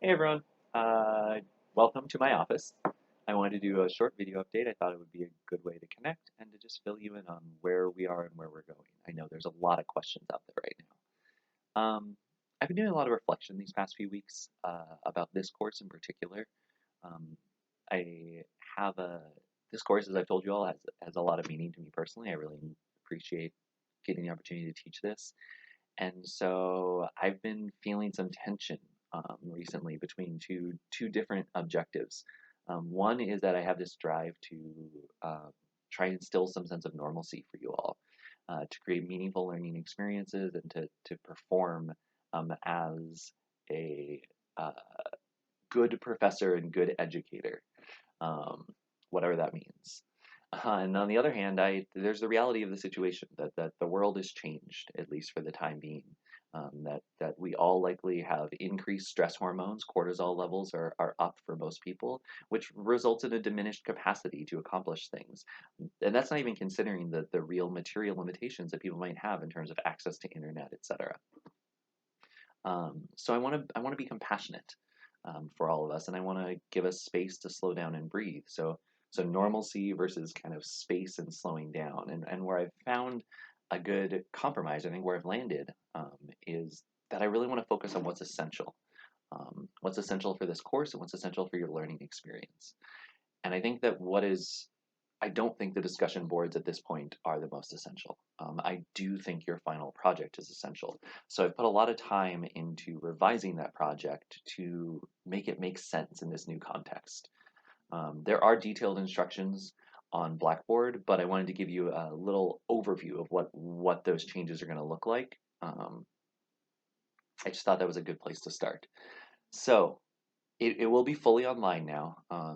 Hey everyone, uh, welcome to my office. I wanted to do a short video update. I thought it would be a good way to connect and to just fill you in on where we are and where we're going. I know there's a lot of questions out there right now. I've been doing a lot of reflection these past few weeks about this course in particular. Um, I have this course, as I've told you all, has a lot of meaning to me personally. I really appreciate getting the opportunity to teach this. And so I've been feeling some tension recently between two different objectives. One is that I have this drive to try and instill some sense of normalcy for you all, to create meaningful learning experiences and to perform as a uh, good professor and good educator, um, whatever that means. And on the other hand, there's the reality of the situation that the world has changed, at least for the time being. That we all likely have increased stress hormones. Cortisol levels are up for most people, which results in a diminished capacity to accomplish things. And that's not even considering the real material limitations that people might have in terms of access to internet, etc. So I want to be compassionate for all of us, and I want to give us space to slow down and breathe. So normalcy versus kind of space and slowing down, and where I've found a good compromise, I think where I've landed is that I really want to focus on what's essential for this course and what's essential for your learning experience. And I think that I don't think the discussion boards at this point are the most essential. I do think your final project is essential. So I've put a lot of time into revising that project to make it make sense in this new context. There are detailed instructions on Blackboard, but I wanted to give you a little overview of what those changes are going to look like. I just thought that was a good place to start. So it will be fully online now. I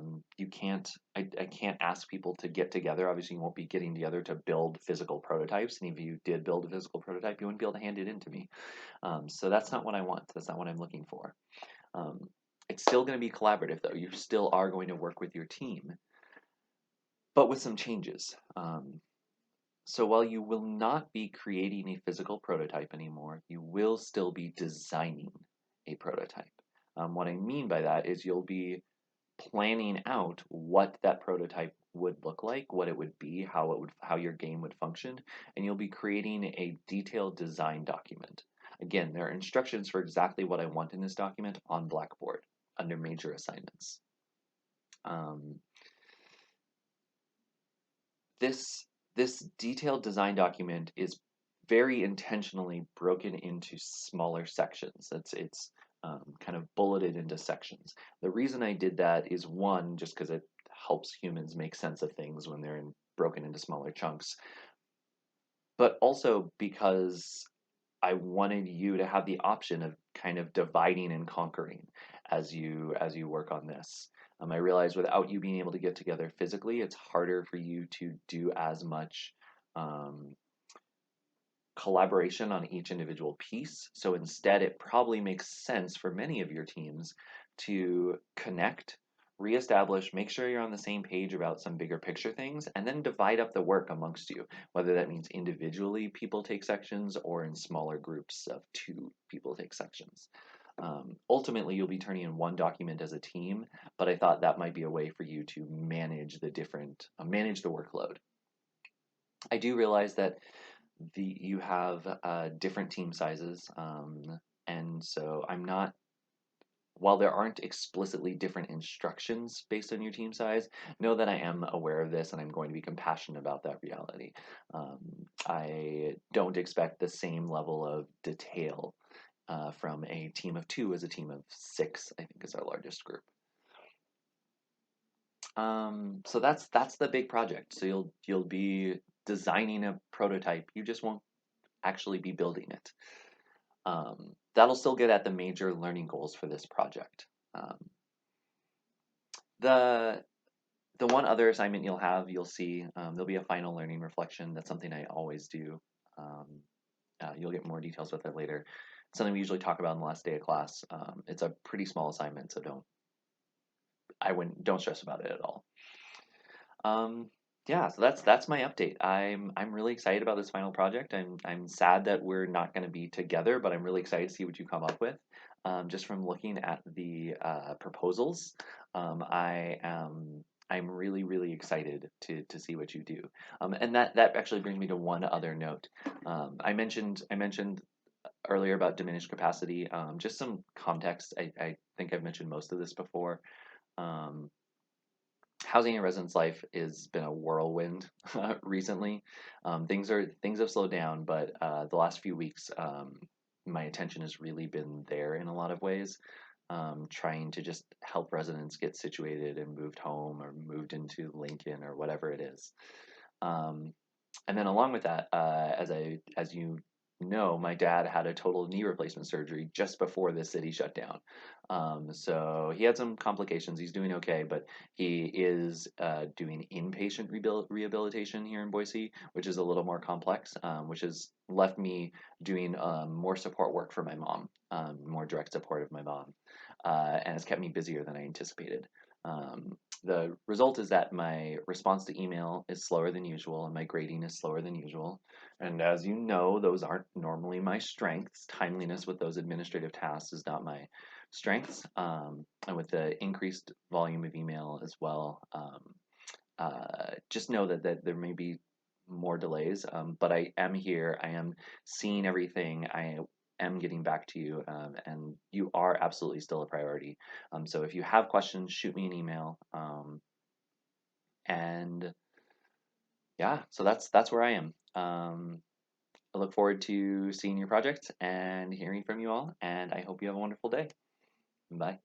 can't ask people to get together. Obviously, you won't be getting together to build physical prototypes. And if you did build a physical prototype, you wouldn't be able to hand it in to me. So that's not what I want. That's not what I'm looking for. Um, it's still going to be collaborative, though. You still are going to work with your team, but with some changes. So while you will not be creating a physical prototype anymore, you will still be designing a prototype. What I mean by that is you'll be planning out what that prototype would look like, what it would be, how your game would function, and you'll be creating a detailed design document. Again, there are instructions for exactly what I want in this document on Blackboard under major assignments. Um, this this detailed design document is very intentionally broken into smaller sections. It's kind of bulleted into sections. The reason I did that is one, just because it helps humans make sense of things when they're broken into smaller chunks, but also because I wanted you to have the option of kind of dividing and conquering as you work on this. I realize without you being able to get together physically, it's harder for you to do as much um, collaboration on each individual piece. So instead, it probably makes sense for many of your teams to connect, reestablish, make sure you're on the same page about some bigger picture things, and then divide up the work amongst you, whether that means individually people take sections or in smaller groups of two people take sections. Ultimately, you'll be turning in one document as a team, but I thought that might be a way for you to manage the workload. I do realize that you have different team sizes, and so I'm not. While there aren't explicitly different instructions based on your team size, know that I am aware of this and I'm going to be compassionate about that reality. Um, I don't expect the same level of detail from a team of two as a team of six, I think is our largest group. So that's the big project. So you'll be designing a prototype. You just won't actually be building it. That'll still get at the major learning goals for this project. Um, the the one other assignment you'll see, there'll be a final learning reflection. That's something I always do. Um, you'll get more details with that later. It's something we usually talk about on the last day of class. It's a pretty small assignment, so don't stress about it at all. Yeah, so that's my update. I'm really excited about this final project. I'm sad that we're not going to be together, but I'm really excited to see what you come up with. just from looking at the proposals. I'm really, really excited to see what you do. And that actually brings me to one other note. I mentioned earlier about diminished capacity. Just some context. I think I've mentioned most of this before. Um, Housing and residence life has been a whirlwind recently. Things have slowed down, but the last few weeks, my attention has really been there in a lot of ways, trying to just help residents get situated and moved home or moved into Lincoln or whatever it is. Um, and then along with that, as you know, my dad had a total knee replacement surgery just before the city shut down. So he had some complications. He's doing okay, but he is doing inpatient rehabilitation here in Boise, which is a little more complex, which has left me doing more support work for my mom, more direct support of my mom, and it's kept me busier than I anticipated. The result is that my response to email is slower than usual and my grading is slower than usual. And as you know, those aren't normally my strengths. Timeliness with those administrative tasks is not my strengths. And with the increased volume of email as well, just know that there may be more delays, but I am here. I am seeing everything. I am getting back to you, and you are absolutely still a priority. So if you have questions, shoot me an email. And yeah, so that's where I am. I look forward to seeing your project and hearing from you all, and I hope you have a wonderful day. Bye.